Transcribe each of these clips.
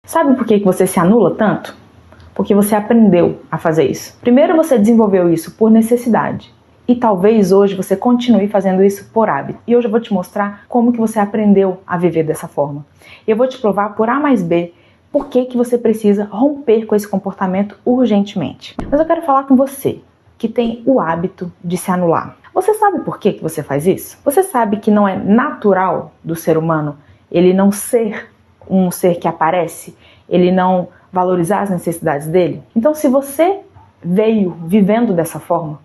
Sabe por que você se anula tanto? Porque você aprendeu a fazer isso. Primeiro você desenvolveu isso por necessidade. E talvez hoje você continue fazendo isso por hábito. E hoje eu vou te mostrar como que você aprendeu a viver dessa forma. E eu vou te provar por A mais B por que você precisa romper com esse comportamento urgentemente. Mas eu quero falar com você que tem o hábito de se anular. Você sabe por que você faz isso? Você sabe que não é natural do ser humano ele não ser um ser que aparece, ele não valorizar as necessidades dele? Então, se você veio vivendo dessa forma,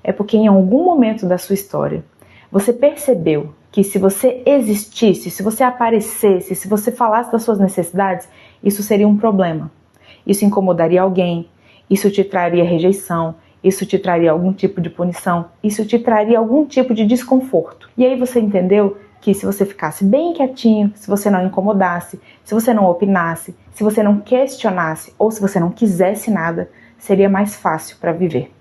é porque em algum momento da sua história você percebeu que se você existisse, se você aparecesse, se você falasse das suas necessidades, isso seria um problema. Isso incomodaria alguém, isso te traria rejeição, isso te traria algum tipo de punição, isso te traria algum tipo de desconforto. E aí você entendeu que se você ficasse bem quietinho, se você não incomodasse, se você não opinasse, se você não questionasse ou se você não quisesse nada, seria mais fácil para viver.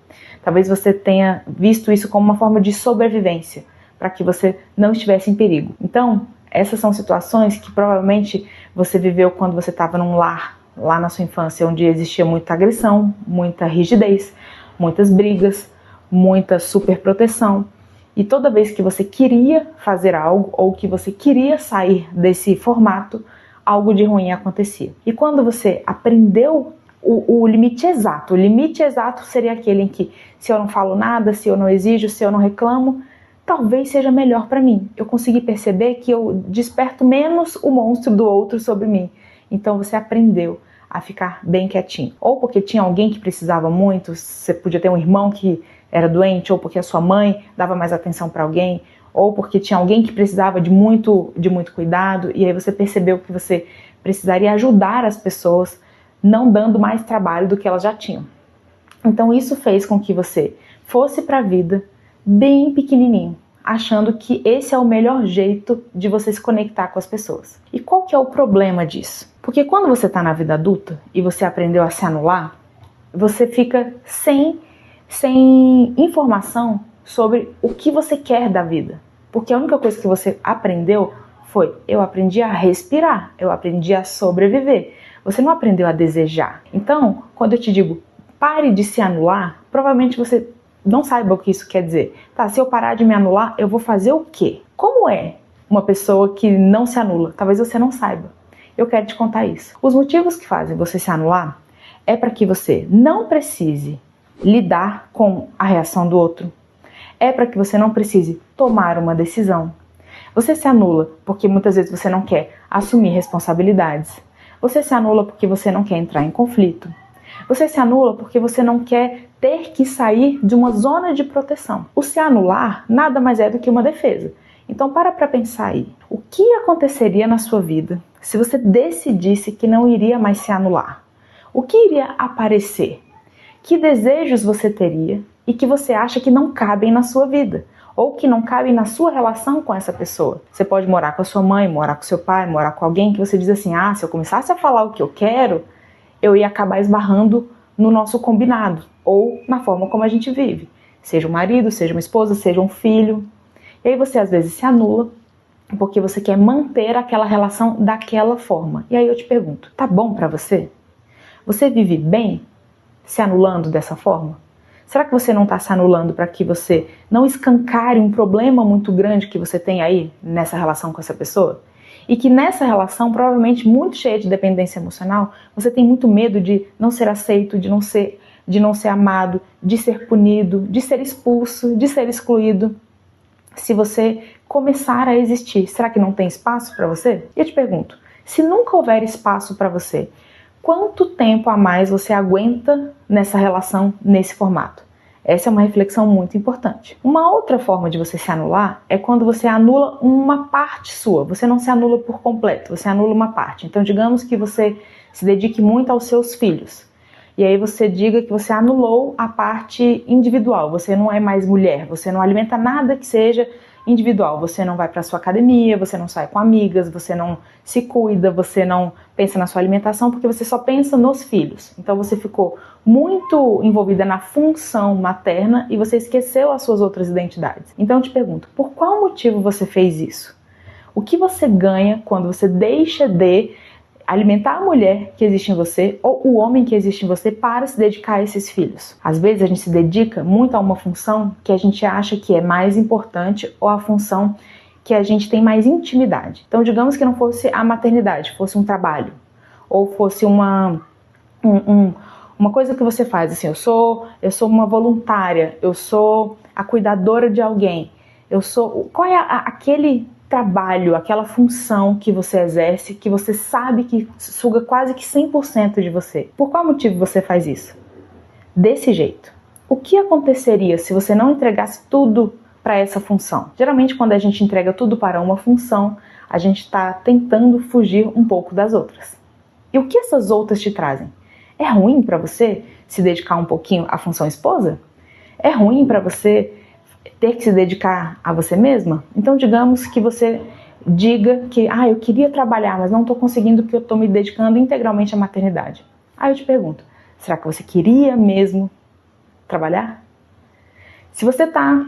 Talvez você tenha visto isso como uma forma de sobrevivência, para que você não estivesse em perigo. Então, essas são situações que provavelmente você viveu quando você estava num lar, lá na sua infância, onde existia muita agressão, muita rigidez, muitas brigas, muita superproteção. E toda vez que você queria fazer algo ou que você queria sair desse formato, algo de ruim acontecia. E quando você aprendeu o limite exato seria aquele em que se eu não falo nada, se eu não exijo, se eu não reclamo, talvez seja melhor para mim. Eu consegui perceber que eu desperto menos o monstro do outro sobre mim. Então você aprendeu a ficar bem quietinho. Ou porque tinha alguém que precisava muito, você podia ter um irmão que era doente, ou porque a sua mãe dava mais atenção para alguém, ou porque tinha alguém que precisava de muito cuidado, e aí você percebeu que você precisaria ajudar as pessoas, não dando mais trabalho do que elas já tinham. Então isso fez com que você fosse para a vida bem pequenininho, achando que esse é o melhor jeito de você se conectar com as pessoas. E qual que é o problema disso? Porque quando você está na vida adulta e você aprendeu a se anular, você fica sem informação sobre o que você quer da vida. Porque a única coisa que você aprendeu foi: eu aprendi a respirar, eu aprendi a sobreviver. Você não aprendeu a desejar. Então, quando eu te digo pare de se anular, provavelmente você não saiba o que isso quer dizer. Tá, se eu parar de me anular, eu vou fazer o quê? Como é uma pessoa que não se anula? Talvez você não saiba. Eu quero te contar isso. Os motivos que fazem você se anular é para que você não precise lidar com a reação do outro. É para que você não precise tomar uma decisão. Você se anula porque muitas vezes você não quer assumir responsabilidades. Você se anula porque você não quer entrar em conflito. Você se anula porque você não quer ter que sair de uma zona de proteção. O se anular nada mais é do que uma defesa. Então para pensar aí. O que aconteceria na sua vida se você decidisse que não iria mais se anular? O que iria aparecer? Que desejos você teria e que você acha que não cabem na sua vida? Ou que não cabem na sua relação com essa pessoa? Você pode morar com a sua mãe, morar com seu pai, morar com alguém que você diz assim: ah, se eu começasse a falar o que eu quero, eu ia acabar esbarrando no nosso combinado, ou na forma como a gente vive. Seja um marido, seja uma esposa, seja um filho. E aí você às vezes se anula porque você quer manter aquela relação daquela forma. E aí eu te pergunto, tá bom pra você? Você vive bem se anulando dessa forma? Será que você não está se anulando para que você não escancare um problema muito grande que você tem aí nessa relação com essa pessoa? E que nessa relação, provavelmente muito cheia de dependência emocional, você tem muito medo de não ser aceito, de não ser amado, de ser punido, de ser expulso, de ser excluído. Se você começar a existir, será que não tem espaço para você? E eu te pergunto, se nunca houver espaço para você, quanto tempo a mais você aguenta nessa relação, nesse formato? Essa é uma reflexão muito importante. Uma outra forma de você se anular é quando você anula uma parte sua. Você não se anula por completo, você anula uma parte. Então, digamos que você se dedique muito aos seus filhos. E aí você diga que você anulou a parte individual. Você não é mais mulher, você não alimenta nada que seja individual. Você não vai para sua academia, você não sai com amigas, você não se cuida, você não pensa na sua alimentação porque você só pensa nos filhos. Então você ficou muito envolvida na função materna e você esqueceu as suas outras identidades. Então eu te pergunto, por qual motivo você fez isso? O que você ganha quando você deixa de alimentar a mulher que existe em você ou o homem que existe em você para se dedicar a esses filhos. Às vezes a gente se dedica muito a uma função que a gente acha que é mais importante ou a função que a gente tem mais intimidade. Então, digamos que não fosse a maternidade, fosse um trabalho ou fosse uma coisa que você faz, assim, eu sou uma voluntária, eu sou a cuidadora de alguém, qual é aquele trabalho, aquela função que você exerce, que você sabe que suga quase que 100% de você. Por qual motivo você faz isso? Desse jeito. O que aconteceria se você não entregasse tudo para essa função? Geralmente, quando a gente entrega tudo para uma função, a gente está tentando fugir um pouco das outras. E o que essas outras te trazem? É ruim para você se dedicar um pouquinho à função esposa? É ruim para você ter que se dedicar a você mesma? Então, digamos que você diga que eu queria trabalhar, mas não estou conseguindo porque eu estou me dedicando integralmente à maternidade. Aí eu te pergunto, será que você queria mesmo trabalhar? Se você está,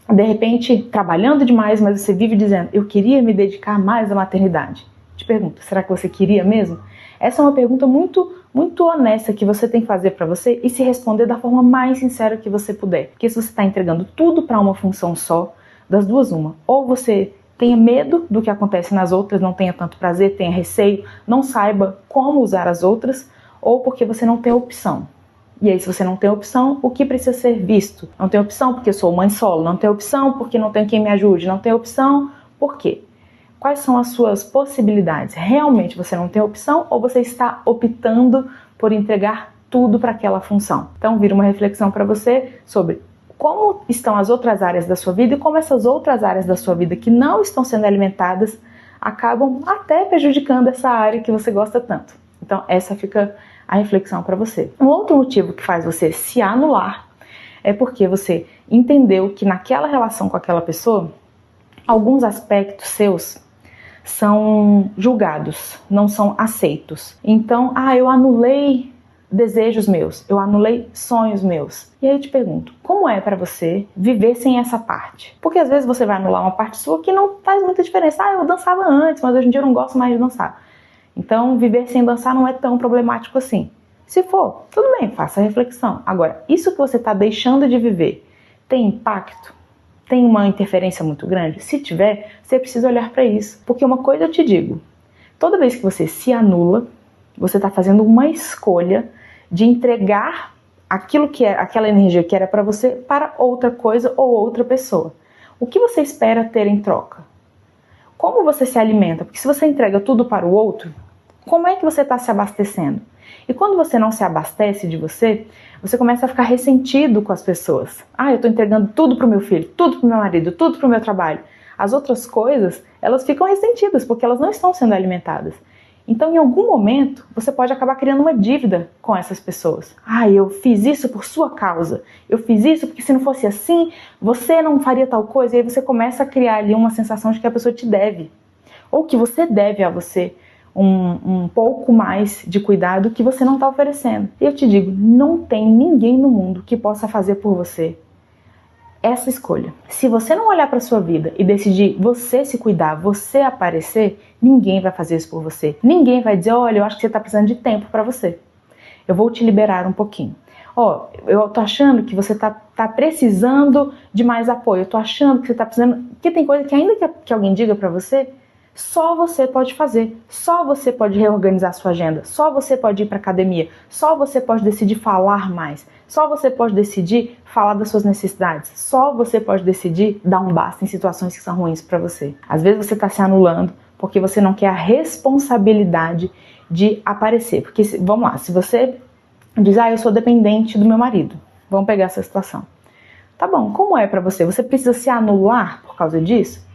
de repente, trabalhando demais, mas você vive dizendo, eu queria me dedicar mais à maternidade. Te pergunto, será que você queria mesmo? Essa é uma pergunta muito honesta que você tem que fazer para você e se responder da forma mais sincera que você puder. Porque se você está entregando tudo para uma função só, das duas uma. Ou você tenha medo do que acontece nas outras, não tenha tanto prazer, tenha receio, não saiba como usar as outras, ou porque você não tem opção. E aí, se você não tem opção, o que precisa ser visto? Não tem opção porque eu sou mãe solo, não tem opção porque não tenho quem me ajude, não tem opção por quê? Quais são as suas possibilidades? Realmente você não tem opção ou você está optando por entregar tudo para aquela função? Então, vira uma reflexão para você sobre como estão as outras áreas da sua vida e como essas outras áreas da sua vida que não estão sendo alimentadas acabam até prejudicando essa área que você gosta tanto. Então, essa fica a reflexão para você. Um outro motivo que faz você se anular é porque você entendeu que naquela relação com aquela pessoa, alguns aspectos seus são julgados, não são aceitos. Então, eu anulei desejos meus, eu anulei sonhos meus. E aí eu te pergunto, como é para você viver sem essa parte? Porque às vezes você vai anular uma parte sua que não faz muita diferença. Eu dançava antes, mas hoje em dia eu não gosto mais de dançar. Então, viver sem dançar não é tão problemático assim. Se for, tudo bem, faça a reflexão. Agora, isso que você está deixando de viver tem impacto? Tem uma interferência muito grande? Se tiver, você precisa olhar para isso. Porque uma coisa eu te digo, toda vez que você se anula, você está fazendo uma escolha de entregar aquela energia que era para você para outra coisa ou outra pessoa. O que você espera ter em troca? Como você se alimenta? Porque se você entrega tudo para o outro, como é que você está se abastecendo? E quando você não se abastece de você, você começa a ficar ressentido com as pessoas. Eu estou entregando tudo para o meu filho, tudo para o meu marido, tudo para o meu trabalho. As outras coisas, elas ficam ressentidas porque elas não estão sendo alimentadas. Então, em algum momento, você pode acabar criando uma dívida com essas pessoas. Eu fiz isso por sua causa. Eu fiz isso porque se não fosse assim, você não faria tal coisa. E aí você começa a criar ali uma sensação de que a pessoa te deve. Ou que você deve a você um pouco mais de cuidado que você não está oferecendo. E eu te digo, não tem ninguém no mundo que possa fazer por você essa escolha. Se você não olhar para sua vida e decidir você se cuidar, você aparecer, ninguém vai fazer isso por você. Ninguém vai dizer, olha, eu acho que você está precisando de tempo para você. Eu vou te liberar um pouquinho. Eu tô achando que você tá precisando de mais apoio. Eu tô achando que você tá precisando... Porque tem coisa que ainda que alguém diga para você, só você pode fazer, só você pode reorganizar sua agenda, só você pode ir para academia, só você pode decidir falar mais, só você pode decidir falar das suas necessidades, só você pode decidir dar um basta em situações que são ruins para você. Às vezes você está se anulando porque você não quer a responsabilidade de aparecer. Porque, vamos lá, se você diz, eu sou dependente do meu marido, vamos pegar essa situação. Tá bom, como é para você? Você precisa se anular por causa disso?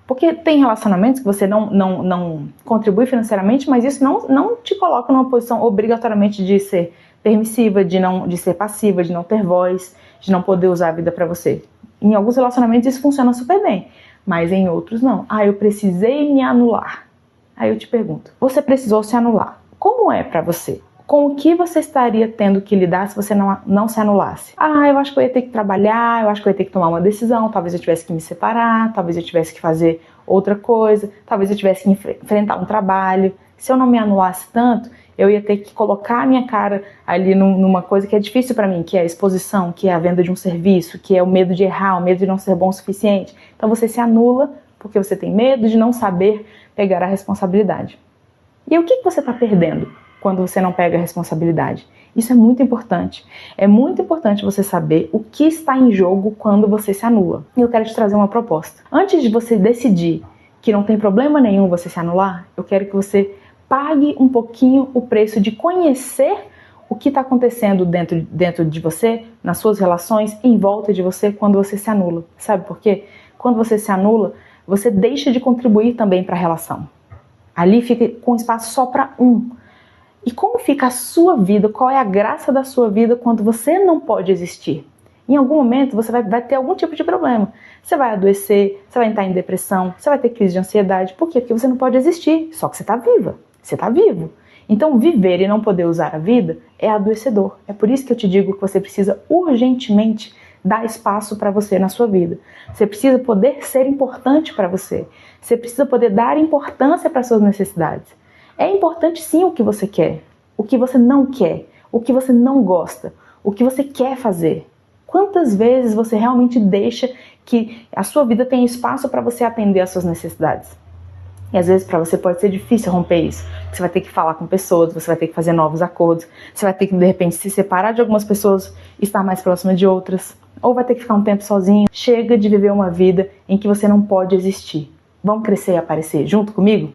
Porque tem relacionamentos que você não contribui financeiramente, mas isso não te coloca numa posição obrigatoriamente de ser permissiva, de ser passiva, de não ter voz, de não poder usar a vida para você. Em alguns relacionamentos isso funciona super bem, mas em outros não. Eu precisei me anular. Aí eu te pergunto, você precisou se anular. Como é para você? Com o que você estaria tendo que lidar se você não se anulasse? Eu acho que eu ia ter que trabalhar, eu acho que eu ia ter que tomar uma decisão, talvez eu tivesse que me separar, talvez eu tivesse que fazer outra coisa, talvez eu tivesse que enfrentar um trabalho. Se eu não me anulasse tanto, eu ia ter que colocar a minha cara ali numa coisa que é difícil para mim, que é a exposição, que é a venda de um serviço, que é o medo de errar, o medo de não ser bom o suficiente. Então você se anula porque você tem medo de não saber pegar a responsabilidade. E o que você está perdendo quando você não pega a responsabilidade? Isso é muito importante. É muito importante você saber o que está em jogo quando você se anula. E eu quero te trazer uma proposta. Antes de você decidir que não tem problema nenhum você se anular, eu quero que você pague um pouquinho o preço de conhecer o que está acontecendo dentro de você, nas suas relações, em volta de você, quando você se anula. Sabe por quê? Quando você se anula, você deixa de contribuir também para a relação. Ali fica com espaço só para um. E como fica a sua vida, qual é a graça da sua vida quando você não pode existir? Em algum momento você vai ter algum tipo de problema. Você vai adoecer, você vai entrar em depressão, você vai ter crise de ansiedade. Por quê? Porque você não pode existir, só que você está viva, você está vivo. Então viver e não poder usar a vida é adoecedor. É por isso que eu te digo que você precisa urgentemente dar espaço para você na sua vida. Você precisa poder ser importante para você. Você precisa poder dar importância para suas necessidades. É importante sim o que você quer, o que você não quer, o que você não gosta, o que você quer fazer. Quantas vezes você realmente deixa que a sua vida tenha espaço para você atender às suas necessidades? E às vezes para você pode ser difícil romper isso. Você vai ter que falar com pessoas, você vai ter que fazer novos acordos, você vai ter que de repente se separar de algumas pessoas e estar mais próxima de outras. Ou vai ter que ficar um tempo sozinho. Chega de viver uma vida em que você não pode existir. Vamos crescer e aparecer junto comigo?